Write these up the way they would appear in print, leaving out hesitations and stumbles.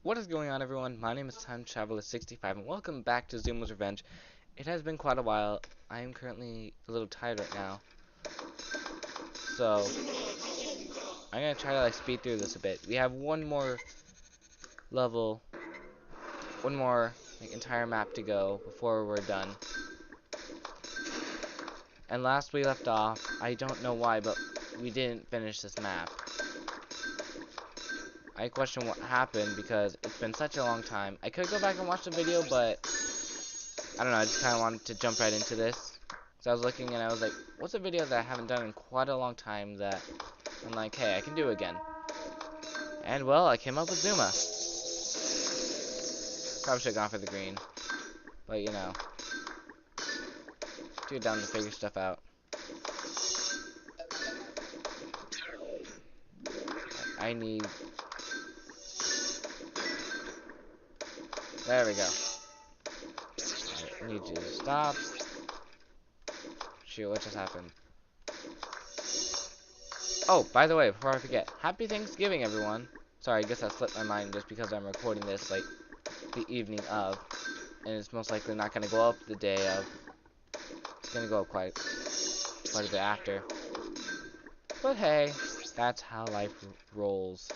What is going on, everyone? My name is Time Traveler 65 and welcome back to Zuma's Revenge. It has been quite a while. I am currently a little tired right now, so I'm gonna try to speed through this a bit. We have one more level, one more entire map to go before we're done. And last we left off, I don't know why, but we didn't finish this map. I question what happened because it's been such a long time. I could go back and watch the video, but I don't know, I just kind of wanted to jump right into this. So I was looking and I was like, what's a video that I haven't done in quite a long time that I'm like, hey, I can do again. And well, I came up with Zuma. Probably should have gone for the green. But you know, too dumb to figure stuff out. I need... There we go. I need you to stop. Shoot, what just happened? Oh, by the way, before I forget, Happy Thanksgiving, everyone. Sorry, I guess that slipped my mind just because I'm recording this, like, the evening of. And it's most likely not going to go up the day of. It's going to go up quite a bit after. But hey, that's how life rolls.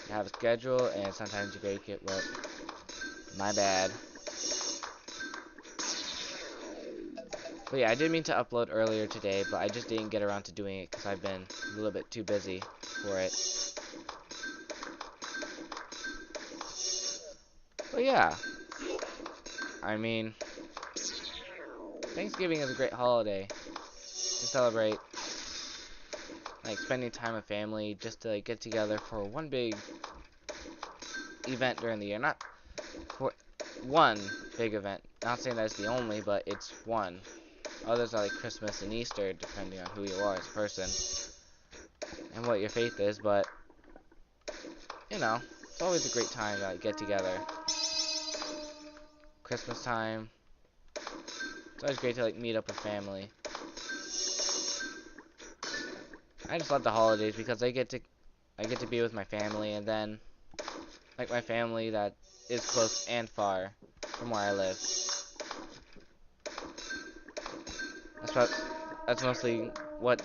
You have a schedule, and sometimes you break it. Well, my bad. But yeah, I did mean to upload earlier today, but I just didn't get around to doing it because I've been a little bit too busy for it. But yeah, I mean, Thanksgiving is a great holiday to celebrate, like spending time with family, just to get together for one big event during the year. Not for one big event. Not saying that it's the only, but it's one. Others are like Christmas and Easter, depending on who you are as a person and what your faith is. But you know, it's always a great time to get together. Christmas time, it's always great to meet up with family. I just love the holidays because I get to be with my family, and then my family that is close and far from where I live. That's mostly what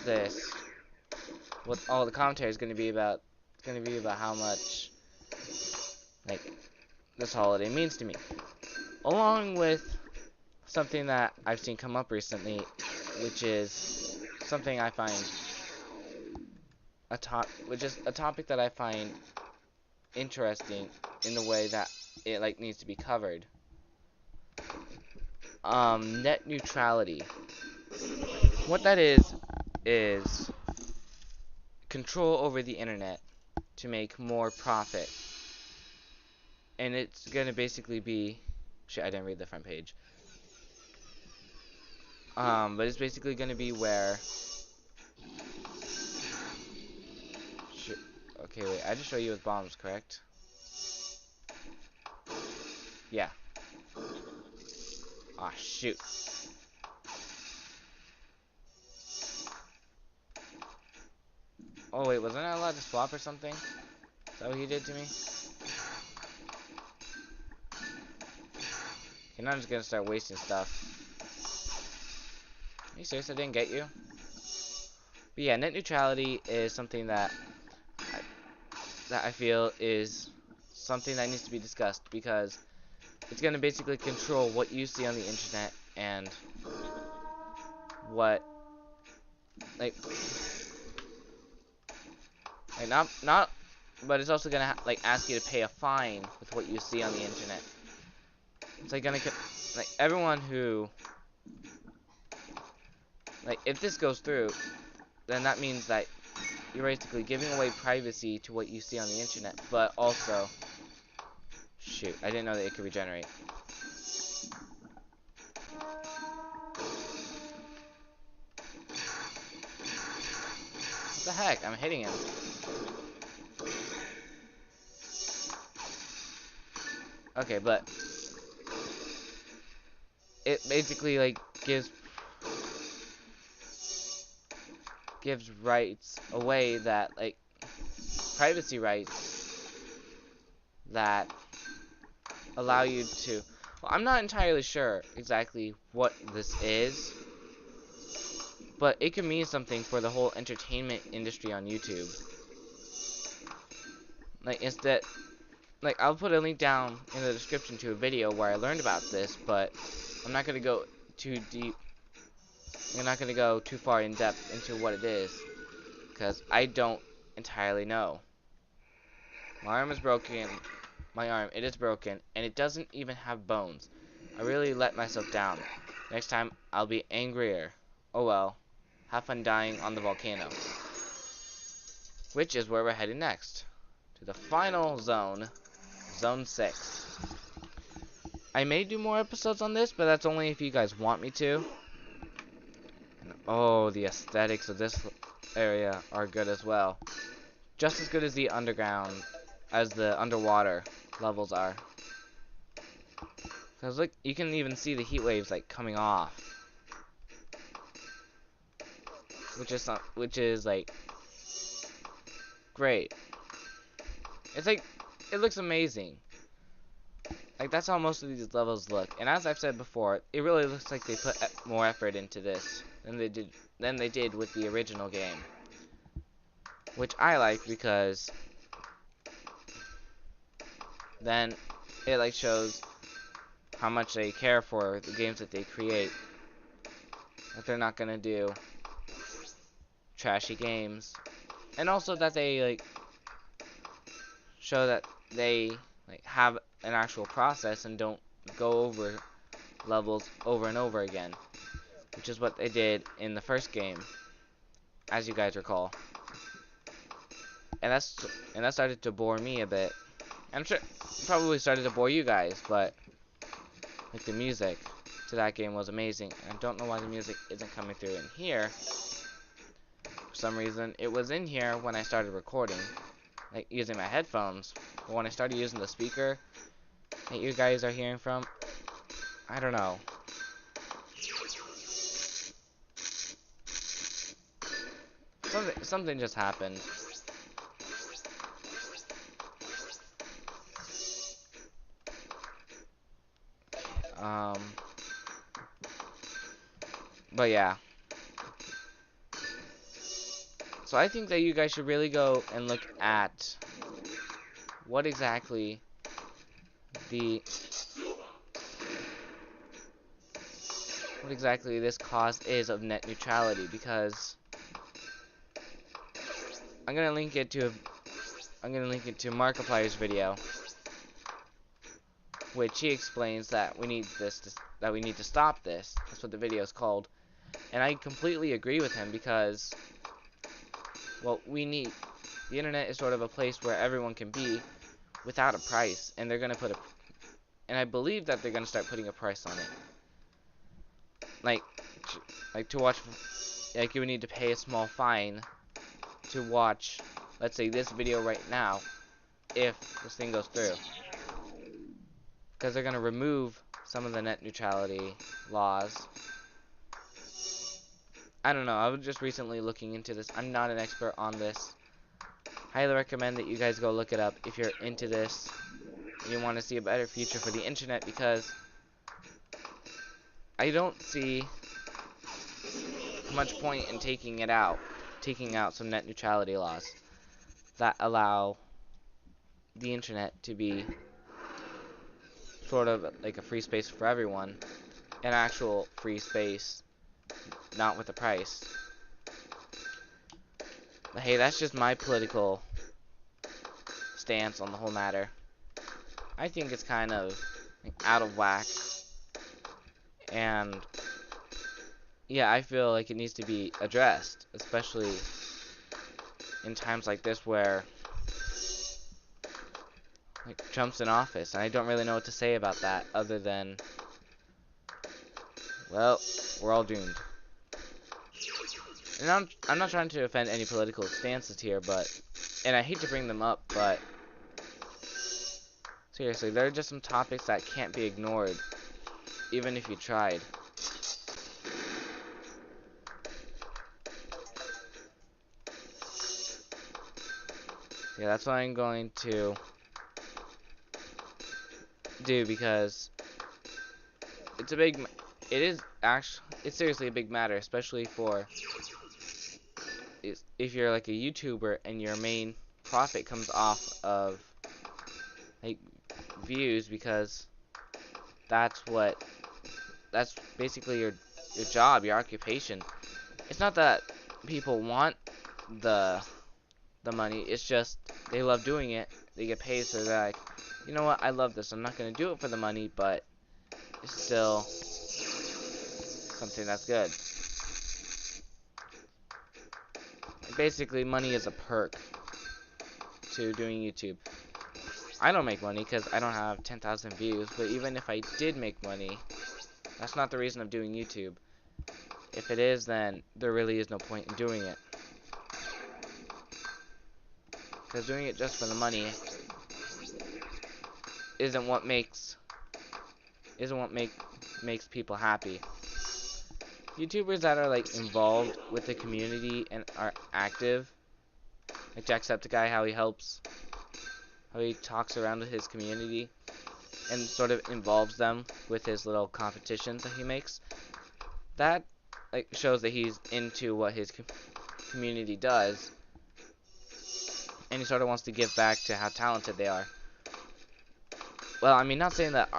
all the commentary is going to be about. It's going to be about how much this holiday means to me, along with something that I've seen come up recently, which is something I find which is a topic that I find interesting in the way that it needs to be covered. Net neutrality. What that is control over the internet to make more profit. And it's gonna basically be... Shit, I didn't read the front page. But it's basically gonna be where... Shit. Okay, wait, I just show you with bombs, correct? Yeah. Ah, shoot. Oh, wait, wasn't I allowed to swap or something? Is that what he did to me? Okay, now I'm just gonna start wasting stuff. Are you serious? I didn't get you? But yeah, net neutrality is something that I feel is something that needs to be discussed, because it's going to basically control what you see on the internet and what not but it's also going to ask you to pay a fine with what you see on the internet. It's going to everyone who if this goes through, then that means that you're basically giving away privacy to what you see on the internet, but also... Shoot, I didn't know that it could regenerate. What the heck? I'm hitting him. Okay, but it basically gives rights away that privacy rights that allow you to... Well, I'm not entirely sure exactly what this is, but it could mean something for the whole entertainment industry on YouTube. Like, instead... Like, I'll put a link down in the description to a video where I learned about this, but I'm not going to go too deep. I'm not going to go too far in depth into what it is, because I don't entirely know. My arm is broken. My arm, it is broken, and it doesn't even have bones. I really let myself down. Next time, I'll be angrier. Oh well. Have fun dying on the volcano. Which is where we're heading next. To the final zone. Zone 6. I may do more episodes on this, but that's only if you guys want me to. And, oh, the aesthetics of this area are good as well. Just as good as the underground, as the underwater levels are. Because look, you can even see the heat waves like coming off. Which is like great. It's like, it looks amazing. Like, that's how most of these levels look. And as I've said before, it really looks like they put more effort into this than they did with the original game. Which I like, because then it like shows how much they care for the games that they create. That they're not gonna do trashy games. And also that they like show that they like have an actual process and don't go over levels over and over again, which is what they did in the first game, as you guys recall. And that started to bore me a bit. I'm sure it probably started to bore you guys, but like, the music to that game was amazing. And I don't know why the music isn't coming through in here. For some reason, it was in here when I started recording, like using my headphones. But when I started using the speaker that you guys are hearing from, I don't know. Something just happened. But yeah. So I think that you guys should really go and look at what exactly this cause is of net neutrality, because I'm gonna link it to Markiplier's video, which he explains that we need to stop this. That's what the video is called. And I completely agree with him, because, well, the internet is sort of a place where everyone can be without a price, and they're gonna and I believe that they're gonna start putting a price on it. Like to watch, like, you would need to pay a small fine to watch, let's say, this video right now, if this thing goes through. Because they're gonna remove some of the net neutrality laws. I don't know, I was just recently looking into this. I'm not an expert on this. Highly recommend that you guys go look it up if you're into this and you want to see a better future for the internet, because I don't see much point in taking out some net neutrality laws that allow the internet to be sort of like a free space for everyone, an actual free space, not with a price. But hey, that's just my political stance on the whole matter. I think it's kind of like out of whack, and yeah, I feel like it needs to be addressed, especially in times like this where, like, Trump's in office, and I don't really know what to say about that other than, well, we're all doomed. And I'm not trying to offend any political stances here, and I hate to bring them up, but seriously, there are just some topics that can't be ignored, even if you tried. Yeah, that's why I'm going to do, because it's a big, it is actually, it's seriously a big matter, especially for if you're like a YouTuber and your main profit comes off of like views, because that's what, that's basically your job, your occupation. It's not that people want the money, it's just they love doing it. They get paid, so they're like, you know what, I love this. I'm not gonna do it for the money, but it's still something that's good. Basically, money is a perk to doing YouTube. I don't make money because I don't have 10,000 views, but even if I did make money, that's not the reason of doing YouTube. If it is, then there really is no point in doing it. Because doing it just for the money isn't what makes people happy. YouTubers that are like involved with the community and are active, like Jacksepticeye, how he talks around with his community and sort of involves them with his little competitions that he makes. That like shows that he's into what his community does, and he sort of wants to give back to how talented they are. Well, I mean, not saying that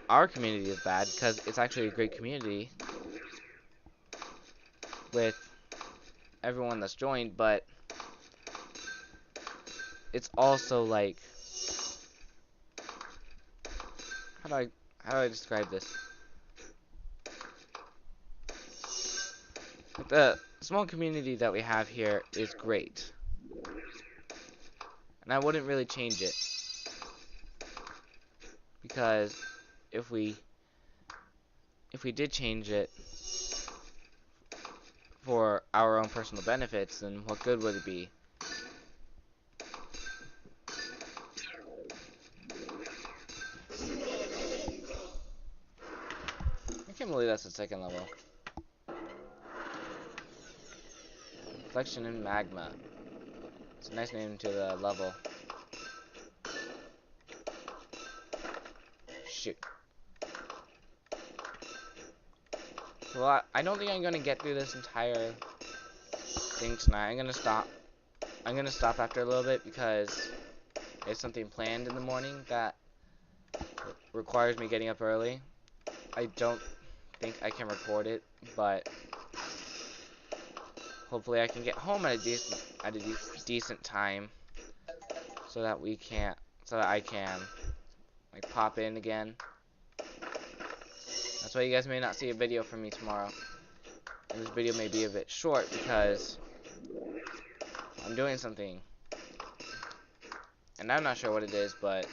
our community is bad, because it's actually a great community with everyone that's joined, but it's also like, how do I describe this? The small community that we have here is great, and I wouldn't really change it, because if we did change it for our own personal benefits, then what good would it be? I can't believe that's the second level. Reflection in Magma. It's a nice name to the level. Shoot. Well, I don't think I'm gonna get through this entire thing tonight. I'm gonna stop after a little bit, because there's something planned in the morning that requires me getting up early. I don't think I can record it, but hopefully I can get home at a decent time, so that I can like pop in again. That's why you guys may not see a video from me tomorrow. And this video may be a bit short, because I'm doing something, and I'm not sure what it is, but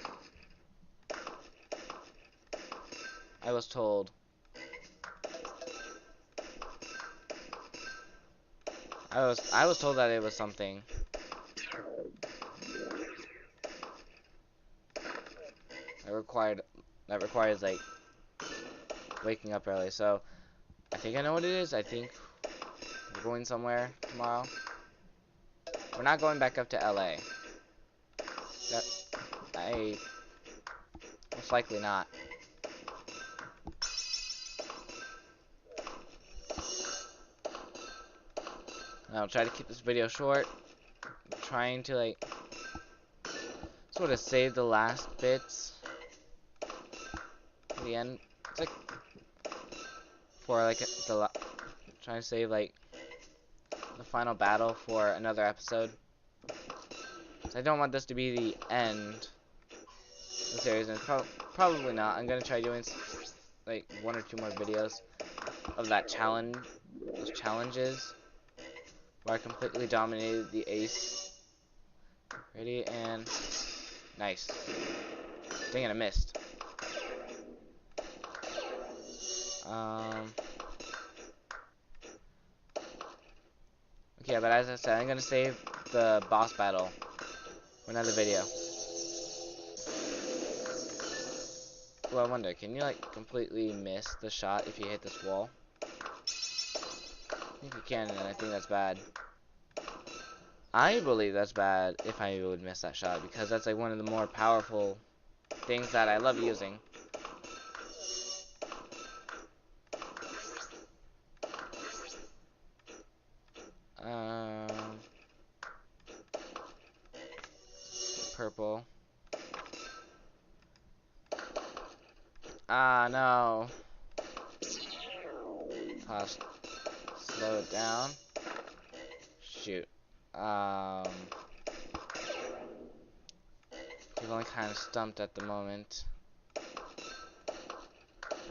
I was told that it was something that requires like waking up early. So I think I know what it is. I think we're going somewhere tomorrow. We're not going back up to LA. Most likely not. I'll try to keep this video short. I'm trying to like sort of save the last bits at the end. It's like for like trying to save like the final battle for another episode. So I don't want this to be the end of the series, and probably not. I'm gonna try doing like 1 or 2 more videos of that challenge, those challenges where I completely dominated the ace. Ready, and nice. Dang it, I missed. Okay, but as I said, I'm gonna save the boss battle for another video. Well, I wonder, can you like completely miss the shot if you hit this wall? I think you can, and I think that's bad. I believe that's bad if I would miss that shot, because that's like one of the more powerful things that I love using. Purple. Ah, no. Pause. Slow it down. Shoot. Feeling kind of stumped at the moment.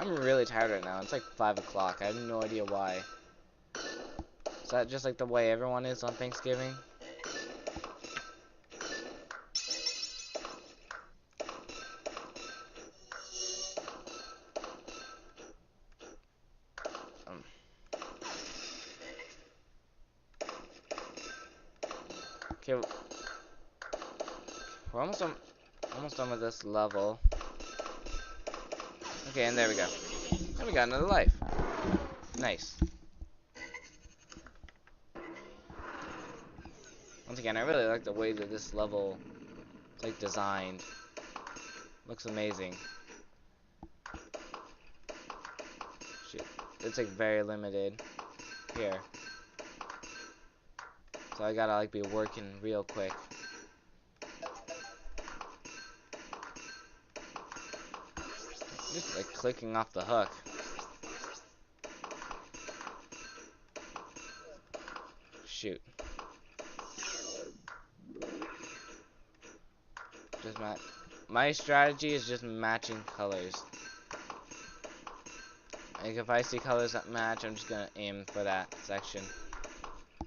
I'm really tired right now. It's like 5 o'clock. I have no idea why. Is that just like the way everyone is on Thanksgiving? Okay, we're almost done with this level. Okay, and there we go. And we got another life. Nice. Once again, I really like the way that this level is like designed. Looks amazing. Shit. It's like very limited here. So I gotta like be working real quick. Just like clicking off the hook. Shoot. Just my strategy is just matching colors. Like if I see colors that match, I'm just gonna aim for that section.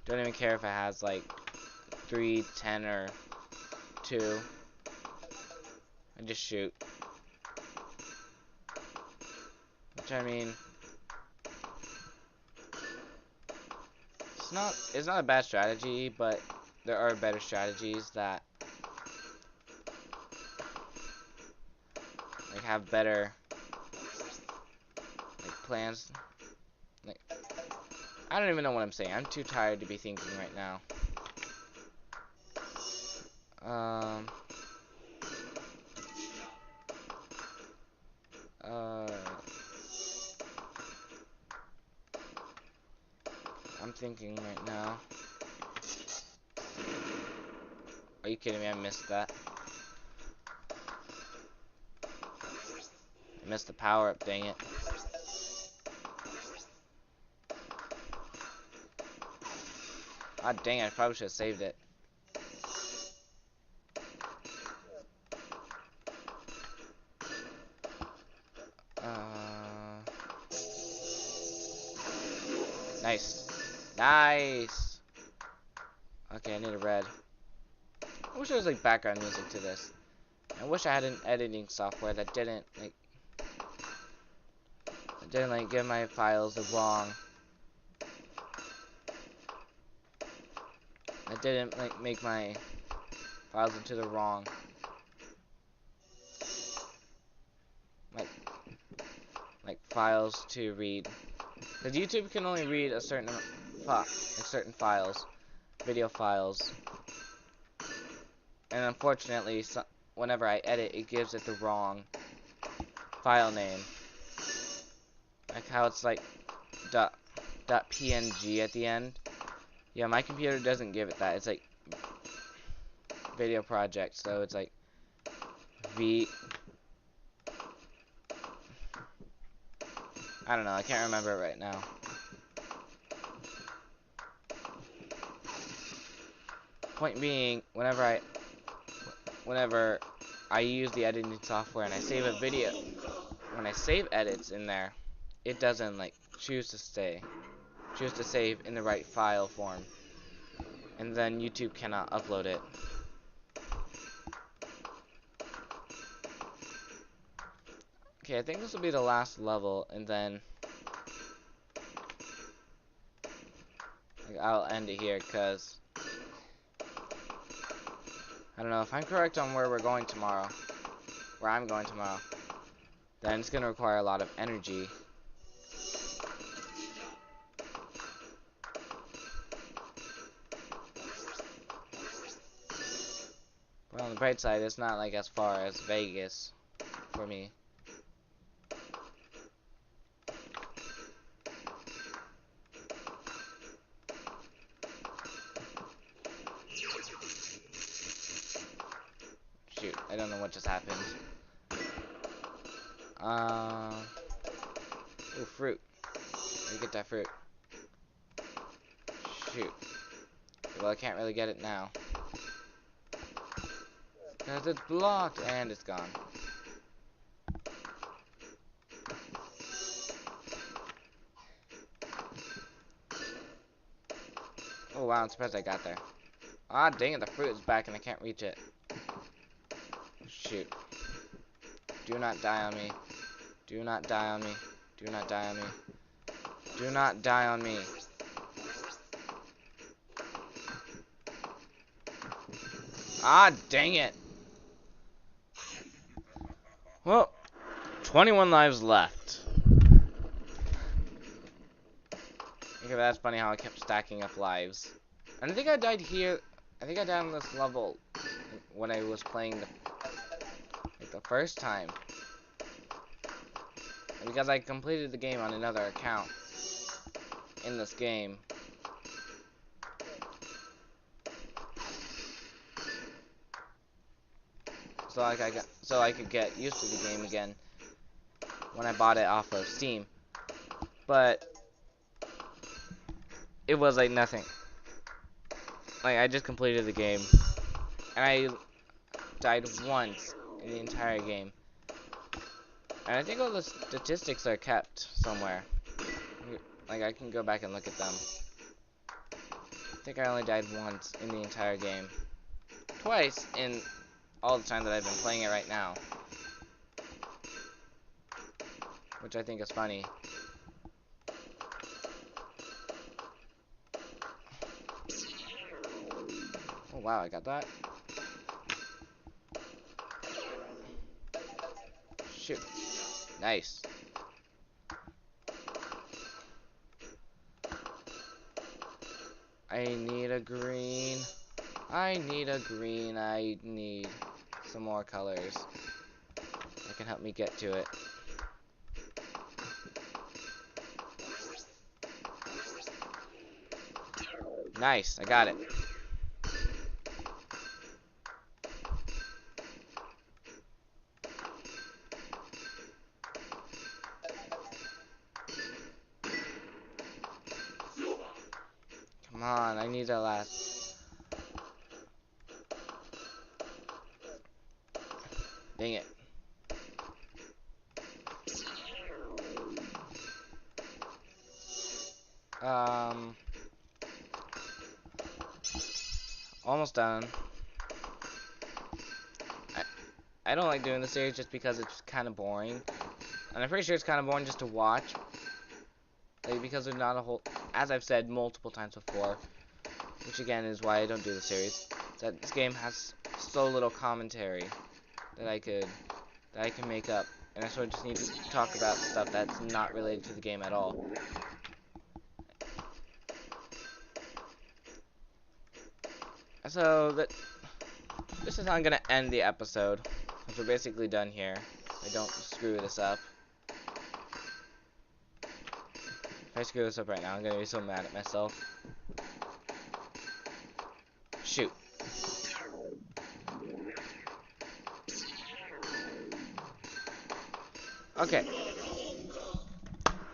Don't even care if it has like 3, 10, or 2. I just shoot. Which I mean, it's not a bad strategy, but there are better strategies that like have better like plans. Like I don't even know what I'm saying. I'm too tired to be thinking right now. I'm thinking right now. Are you kidding me? I missed that. I missed the power up, dang it. Ah, dang it, I probably should have saved it. Nice. Nice! Okay, I need a red. I wish there was like background music to this. I wish I had an editing software that didn't like give my files the wrong. That didn't like make my files into the wrong. Like files to read. Because YouTube can only read a certain certain files, video files. And unfortunately, whenever I edit, it gives it the wrong file name. Like how it's like .png at the end. Yeah, my computer doesn't give it that. It's like video project, so it's like I don't know, I can't remember it right now. Point being, whenever I use the editing software and I save a video, when I save edits in there, it doesn't like choose to save in the right file form, and then YouTube cannot upload it. Okay, I think this will be the last level, and then I'll end it here, because I don't know if I'm correct on where I'm going tomorrow, then it's going to require a lot of energy. But on the bright side, it's not like as far as Vegas. for me. Shoot, I don't know what just happened. Ooh, fruit. Let me get that fruit. Shoot. Well, I can't really get it now. Because it's blocked, and it's gone. Oh wow, I'm surprised I got there. Ah, dang it, the fruit is back and I can't reach it. Shoot. Do not die on me. Do not die on me. Do not die on me. Do not die on me. Ah, dang it. Well, 21 lives left. Okay, that's funny how I kept stacking up lives. And I think I died here. I think I died on this level when I was playing the first time. Because I completed the game on another account in this game. So I could get used to the game again when I bought it off of Steam. But it was like nothing. Like, I just completed the game and I died once in the entire game. And I think all the statistics are kept somewhere. Like, I can go back and look at them. I think I only died once in the entire game. Twice in all the time that I've been playing it right now. Which I think is funny. Oh wow, I got that. Shoot. Nice. I need a green. I need a green. I need some more colors that can help me get to it. Nice, I got it. Come on, I need that last. Dang it. Almost done. I don't like doing the series just because it's kind of boring. And I'm pretty sure it's kind of boring just to watch. Like, because there's not a whole, as I've said multiple times before, which again is why I don't do the series, is that this game has so little commentary that I can make up. And I sort of just need to talk about stuff that's not related to the game at all. So this is how I'm gonna end the episode, because we're basically done here. I don't screw this up. If I screw this up right now, I'm gonna be so mad at myself. Shoot. Okay.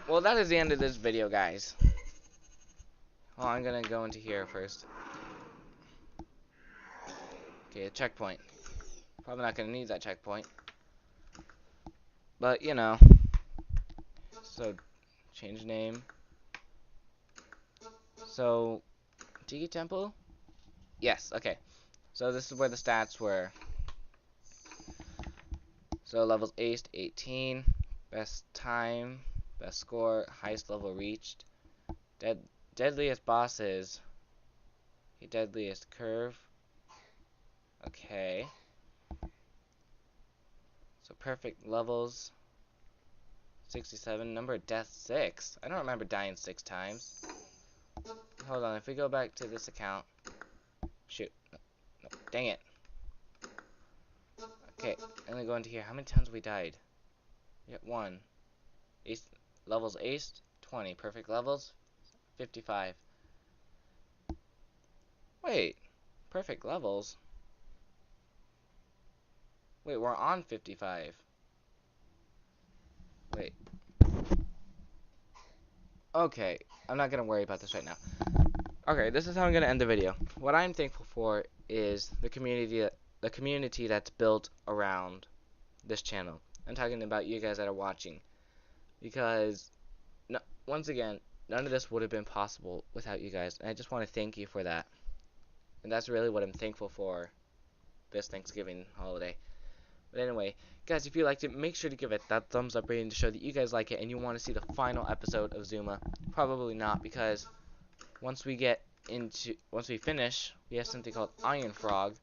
Well, that is the end of this video, guys. Well, I'm gonna go into here first. Okay, a checkpoint. Probably not gonna need that checkpoint. But, you know. So, change name. So, Tiki Temple? Yes, okay. So this is where the stats were. So levels aced, 18. Best time, best score, highest level reached. Deadliest bosses. Okay, deadliest curve. Okay. So perfect levels. 67. Number of deaths, 6. I don't remember dying 6 times. Hold on, if we go back to this account. Shoot. No, dang it. Okay, and then go into here. How many times we died? We got 1. Ace levels aced, 20. Perfect levels, 55. Wait, perfect levels? Wait, we're on 55. Wait. Okay, I'm not gonna worry about this right now. Okay, this is how I'm gonna end the video. What I'm thankful for is the community that's built around this channel. I'm talking about you guys that are watching, because no, once again, none of this would have been possible without you guys, and I just want to thank you for that. And that's really what I'm thankful for this Thanksgiving holiday. But anyway, guys, if you liked it, make sure to give it that thumbs up rating to show that you guys like it and you want to see the final episode of Zuma. Probably not, because once we finish, we have something called Iron Frog,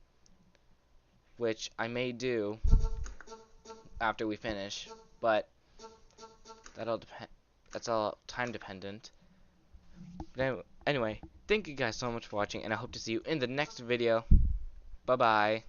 which I may do after we finish, but that's all time dependent. But anyway, thank you guys so much for watching, and I hope to see you in the next video. Bye bye.